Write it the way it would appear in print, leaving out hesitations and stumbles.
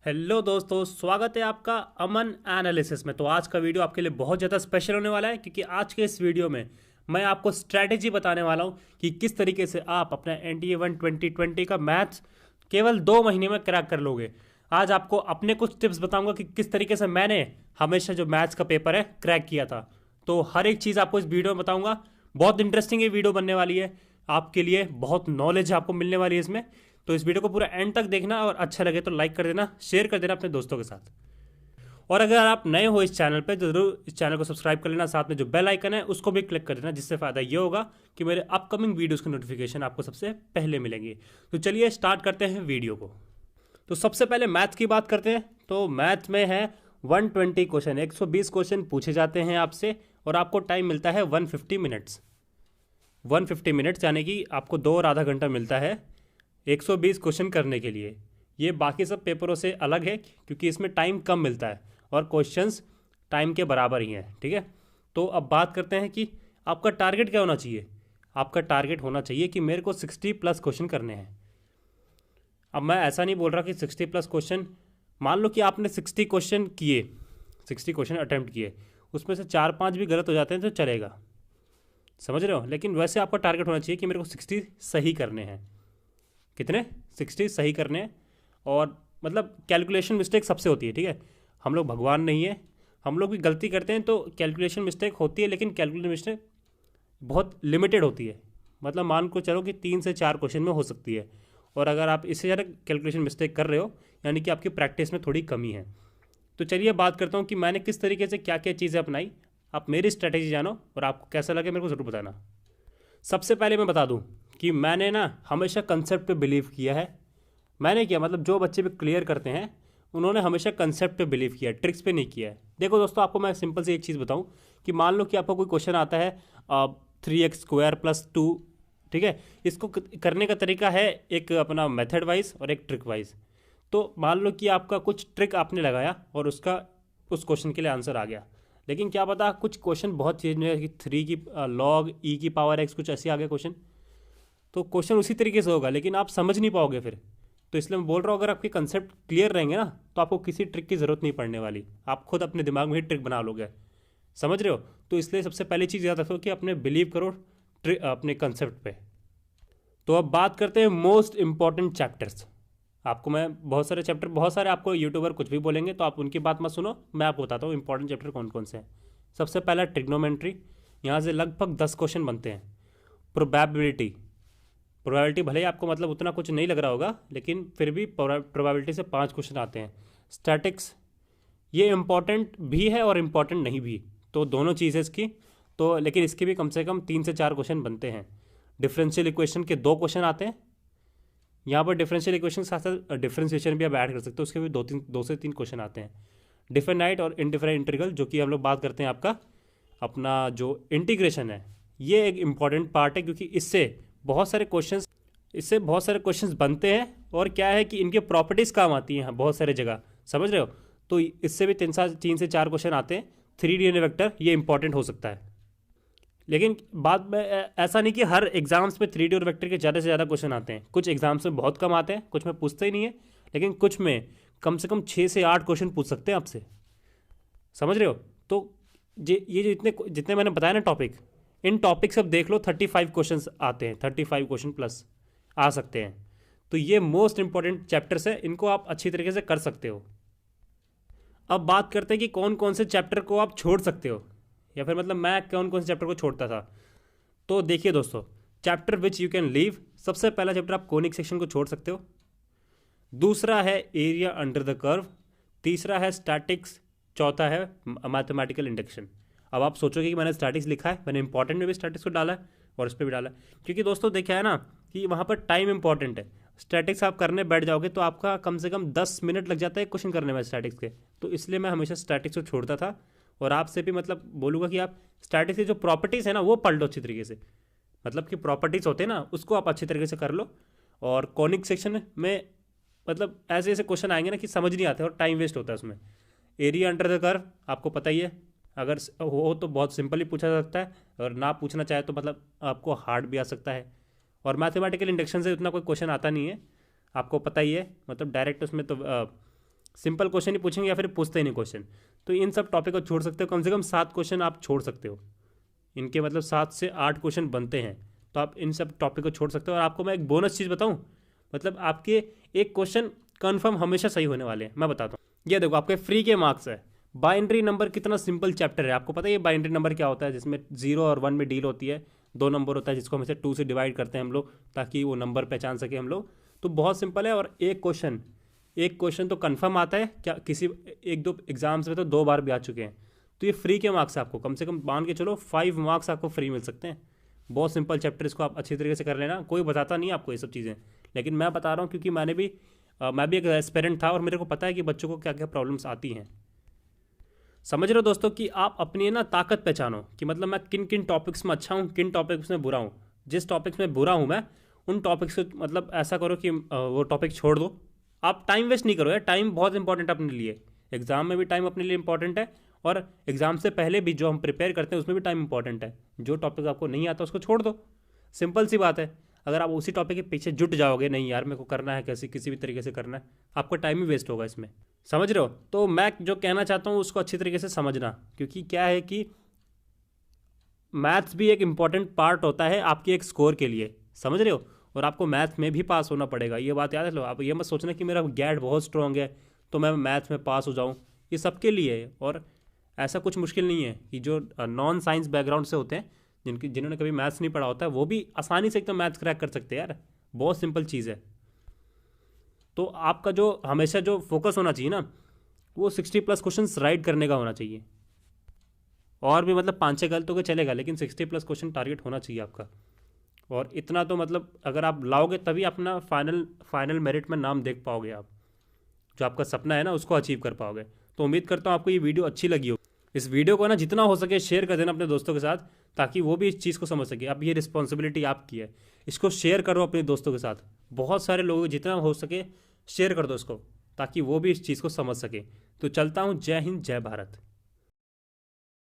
Hello दोस्तों, स्वागत है आपका अमन एनालिसिस में। तो आज का वीडियो आपके लिए बहुत ज़्यादा स्पेशल होने वाला है, क्योंकि आज के इस वीडियो में मैं आपको स्ट्रैटेजी बताने वाला हूं कि किस तरीके से आप अपना NDA 1 2020 का मैथ्स केवल 2 महीने में क्रैक कर लोगे। आज आपको अपने कुछ टिप्स बताऊंगा कि किस तरीके से मैंने हमेशा जो मैथ्स का पेपर है क्रैक किया था। तो हर एक चीज़ आपको इस वीडियो में बताऊंगा। बहुत इंटरेस्टिंग ये वीडियो बनने वाली है आपके लिए, बहुत नॉलेज आपको मिलने वाली है इसमें। तो इस वीडियो को पूरा एंड तक देखना, और अच्छा लगे तो लाइक कर देना, शेयर कर देना अपने दोस्तों के साथ। और अगर आप नए हो इस चैनल पे तो जरूर इस चैनल को सब्सक्राइब कर लेना, साथ में जो बेल आइकन है उसको भी क्लिक कर देना, जिससे फायदा ये होगा कि मेरे अपकमिंग वीडियोस की नोटिफिकेशन आपको सबसे पहले मिलेंगी। तो चलिए स्टार्ट करते हैं वीडियो को। तो सबसे पहले मैथ की बात करते हैं। तो मैथ में है 120 क्वेश्चन, 120 क्वेश्चन पूछे जाते हैं आपसे, और आपको टाइम मिलता है 150 मिनट्स। 150 मिनट्स यानी कि आपको 2 और आधा घंटा मिलता है 120 क्वेश्चन करने के लिए। ये बाकी सब पेपरों से अलग है, क्योंकि इसमें टाइम कम मिलता है और क्वेश्चंस टाइम के बराबर ही हैं। ठीक है, तो अब बात करते हैं कि आपका टारगेट क्या होना चाहिए। आपका टारगेट होना चाहिए कि मेरे को 60+ क्वेश्चन करने हैं। अब मैं ऐसा नहीं बोल रहा कि 60+ क्वेश्चन, मान लो कि आपने 60 क्वेश्चन किए, 60 क्वेश्चन अटैम्प्ट किए, उसमें से 4-5 भी गलत हो जाते हैं तो चलेगा, समझ रहे हो। लेकिन वैसे आपका टारगेट होना चाहिए कि मेरे को 60 सही करने हैं। कितने? 60 सही करने हैं। और मतलब कैलकुलेशन मिस्टेक सबसे होती है, ठीक है। हम लोग भगवान नहीं है, हम लोग भी गलती करते हैं, तो कैलकुलेशन मिस्टेक होती है, लेकिन कैलकुलेशन मिस्टेक बहुत लिमिटेड होती है। मतलब मान को चलो कि 3 से 4 क्वेश्चन में हो सकती है, और अगर आप इससे ज़्यादा कैलकुलेशन मिस्टेक कर रहे हो, यानी कि आपकी प्रैक्टिस में थोड़ी कमी है। तो चलिए बात करता हूँ कि मैंने किस तरीके से क्या क्या चीज़ें अपनाई। आप मेरी स्ट्रैटेजी जानो, और आपको कैसा लगे मेरे को ज़रूर बताना। सबसे पहले मैं बता दूं कि मैंने ना हमेशा कंसेप्ट पे बिलीव किया है। मैंने किया मतलब जो बच्चे भी क्लियर करते हैं उन्होंने हमेशा कंसेप्ट पे बिलीव किया है, ट्रिक्स पे नहीं किया है। देखो दोस्तों, आपको मैं सिंपल से एक चीज़ बताऊं कि मान लो कि आपको कोई क्वेश्चन आता है 3x² + 2, ठीक है। इसको करने का तरीका है एक अपना मेथड वाइज और एक ट्रिक वाइज। तो मान लो कि आपका कुछ ट्रिक आपने लगाया और उसका उस क्वेश्चन के लिए आंसर आ गया, लेकिन क्या पता कुछ क्वेश्चन बहुत चेंज है कि 3 की log e⁻x कुछ ऐसे आ गया क्वेश्चन। तो क्वेश्चन उसी तरीके से होगा, लेकिन आप समझ नहीं पाओगे फिर। तो इसलिए मैं बोल रहा हूँ, अगर आपके कंसेप्ट क्लियर रहेंगे ना, तो आपको किसी ट्रिक की ज़रूरत नहीं पड़ने वाली। आप खुद अपने दिमाग में ही ट्रिक बना लोगे, समझ रहे हो। तो इसलिए सबसे पहली चीज़ याद रखो कि अपने बिलीव करो अपने कंसेप्ट पे। तो अब बात करते हैं मोस्ट इंपॉर्टेंट चैप्टर्स। आपको मैं बहुत सारे आपको यूट्यूबर कुछ भी बोलेंगे, तो आप उनकी बात मत सुनो, मैं आपको बताता हूँ इंपॉर्टेंट चैप्टर कौन कौन से हैं। सबसे पहला ट्रिग्नोमेट्री, यहाँ से लगभग 10 क्वेश्चन बनते हैं। प्रोबेबिलिटी, प्रोबेबिलिटी भले ही आपको मतलब उतना कुछ नहीं लग रहा होगा, लेकिन फिर भी प्रोबेबिलिटी से 5 क्वेश्चन आते हैं। स्टैटिक्स, ये इम्पॉर्टेंट भी है और इम्पॉर्टेंट नहीं भी, तो दोनों चीज़ें इसकी। तो लेकिन इसके भी कम से कम 3 से 4 क्वेश्चन बनते हैं। डिफरेंशियल इक्वेशन के 2 क्वेश्चन आते हैं। यहाँ पर डिफरेंशियल इक्वेशन के साथ साथ डिफरेंशिएशन भी आप ऐड कर सकते हो, उसके भी 2 से 3 क्वेश्चन आते हैं। डिफिनाइट और इनडिफिनाइट इंटीग्रल, जो कि हम लोग बात करते हैं आपका अपना जो इंटीग्रेशन है, ये एक इम्पॉर्टेंट पार्ट है, क्योंकि इससे बहुत सारे क्वेश्चंस बनते हैं। और क्या है कि इनके प्रॉपर्टीज़ काम आती हैं बहुत सारे जगह, समझ रहे हो। तो इससे भी 3 से 4 क्वेश्चन आते हैं। 3D वेक्टर ये इंपॉर्टेंट हो सकता है। लेकिन बाद में ऐसा नहीं कि हर एग्जाम्स में 3D और वेक्टर के ज़्यादा से ज़्यादा क्वेश्चन आते हैं। कुछ एग्जाम्स में बहुत कम आते हैं, कुछ में पूछते ही नहीं है, लेकिन कुछ में कम से कम 6 से 8 क्वेश्चन पूछ सकते हैं आपसे, समझ रहे हो। तो ये जो जितने जितने मैंने बताया ना टॉपिक, इन टॉपिक सब देख लो, 35 क्वेश्चन आते हैं, 35 क्वेश्चन प्लस आ सकते हैं। तो ये मोस्ट इंपॉर्टेंट चैप्टर्स है, इनको आप अच्छी तरीके से कर सकते हो। अब बात करते हैं कि कौन कौन से चैप्टर को आप छोड़ सकते हो, या फिर मतलब मैं कौन कौन से चैप्टर को छोड़ता था। तो देखिए दोस्तों, chapter which you can leave, सबसे पहला चैप्टर आप कोनिक सेक्शन को छोड़ सकते हो। दूसरा है एरिया अंडर द कर्व। तीसरा है स्टैटिक्स। चौथा है मैथमेटिकल इंडक्शन। अब आप सोचोगे कि मैंने स्टैटिक्स लिखा है, मैंने इंपॉर्टेंट में भी स्टैटिक्स को डाला है और इस पर भी डाला है, क्योंकि दोस्तों देखा है ना कि वहाँ पर टाइम इंपॉर्टेंट है। स्टैटिक्स आप करने बैठ जाओगे तो आपका कम से कम 10 मिनट लग जाता है क्वेश्चन करने में स्टैटिक्स के। तो इसलिए मैं हमेशा स्टैटिक्स को छोड़ता था, और आपसे भी मतलब बोलूँगा कि आप स्टैटिक्स की जो प्रॉपर्टीज़ है ना वो पढ़ लो अच्छी तरीके से। मतलब कि प्रॉपर्टीज़ होते हैं ना, उसको आप अच्छी तरीके से कर लो। और कॉनिक सेक्शन में मतलब ऐसे ऐसे क्वेश्चन आएंगे ना कि समझ नहीं आते और टाइम वेस्ट होता है उसमें। एरिया अंडर द कर्व आपको पता ही है, अगर हो तो बहुत सिंपली पूछा जा सकता है, और ना पूछना चाहे तो मतलब आपको हार्ड भी आ सकता है। और मैथमेटिकल इंडक्शन से उतना कोई क्वेश्चन आता नहीं है, आपको पता ही है। मतलब डायरेक्ट उसमें तो सिंपल क्वेश्चन ही पूछेंगे या फिर पूछते ही नहीं क्वेश्चन। तो इन सब टॉपिक को छोड़ सकते हो, कम से कम 7 क्वेश्चन आप छोड़ सकते हो। इनके मतलब 7 से 8 क्वेश्चन बनते हैं, तो आप इन सब टॉपिक को छोड़ सकते हो। और आपको मैं एक बोनस चीज़ बताऊं, मतलब आपके एक क्वेश्चन कन्फर्म हमेशा सही होने वाले हैं। मैं बताता हूँ, ये देखो आपके फ्री के मार्क्स है। बाइनरी नंबर कितना सिंपल चैप्टर है, आपको पता है ये बाइनरी नंबर क्या होता है? जिसमें 0 और 1 में डील होती है। 2 नंबर होता है जिसको हमेशा 2 से डिवाइड करते हैं हम लोग, ताकि वो नंबर पहचान सके हम लोग। तो बहुत सिंपल है। और एक क्वेश्चन तो कन्फर्म आता है, क्या किसी 1-2 एग्जाम्स में तो 2 बार भी आ चुके हैं। तो ये फ्री के मार्क्स आपको कम से कम मान के चलो 5 मार्क्स आपको फ्री मिल सकते हैं। बहुत सिंपल चैप्टर, इसको आप अच्छी तरीके से कर लेना। कोई बताता नहीं आपको ये सब चीज़ें, लेकिन मैं बता रहा हूँ क्योंकि मैं भी एक एस्पिरेंट था और मेरे को पता है कि बच्चों को क्या क्या प्रॉब्लम्स आती हैं। समझ रहे हो दोस्तों कि आप अपनी ना ताकत पहचानो कि मतलब मैं किन किन टॉपिक्स में अच्छा हूँ, किन टॉपिक्स में बुरा हूँ। जिस टॉपिक्स में बुरा हूँ मैं, उन टॉपिक्स को मतलब ऐसा करो कि वो टॉपिक छोड़ दो। आप टाइम वेस्ट नहीं करो यार, टाइम बहुत इंपॉर्टेंट है अपने लिए। एग्जाम में भी टाइम अपने लिए इंपॉर्टेंट है, और एग्जाम से पहले भी जो हम प्रिपेयर करते हैं उसमें भी टाइम इंपॉर्टेंट है। जो टॉपिक आपको नहीं आता उसको छोड़ दो, सिंपल सी बात है। अगर आप उसी टॉपिक के पीछे जुट जाओगे, नहीं यार मेरे को करना है कैसे किसी भी तरीके से करना है, आपका टाइम ही वेस्ट होगा इसमें। समझ रहे हो? तो मैं जो कहना चाहता हूँ उसको अच्छी तरीके से समझना, क्योंकि क्या है कि मैथ्स भी एक इंपॉर्टेंट पार्ट होता है आपके एक स्कोर के लिए। समझ रहे हो? और आपको मैथ्स में भी पास होना पड़ेगा, ये बात याद लो। आप ये मत सोचना कि मेरा गैट बहुत स्ट्रॉन्ग है तो मैं मैथ्स में पास हो जाऊँ। ये सबके लिए है, और ऐसा कुछ मुश्किल नहीं है कि जो नॉन साइंस बैकग्राउंड से होते हैं, जिन्होंने कभी मैथ्स नहीं पढ़ा होता है, वो भी आसानी से एकदम मैथ्स क्रैक कर सकते हैं यार। बहुत सिंपल चीज़ है। तो आपका जो हमेशा जो फोकस होना चाहिए ना, वो 60+ क्वेश्चंस राइट करने का होना चाहिए। और भी मतलब 5-6 गलत हो गए चलेगा, लेकिन 60+ क्वेश्चन टारगेट होना चाहिए आपका। और इतना तो मतलब अगर आप लाओगे तभी अपना फाइनल मेरिट में नाम देख पाओगे आप। जो आपका सपना है ना उसको अचीव कर पाओगे। तो उम्मीद करता हूँ आपको ये वीडियो अच्छी लगी हो। इस वीडियो को ना जितना हो सके शेयर कर देना अपने दोस्तों के साथ, ताकि वो भी इस चीज़ को समझ सके। अब ये रिस्पॉन्सिबिलिटी आपकी है, इसको शेयर करो अपने दोस्तों के साथ। बहुत सारे लोग, जितना हो सके शेयर कर दो इसको, ताकि वो भी इस चीज़ को समझ सके। तो चलता हूँ। जय हिंद, जय भारत।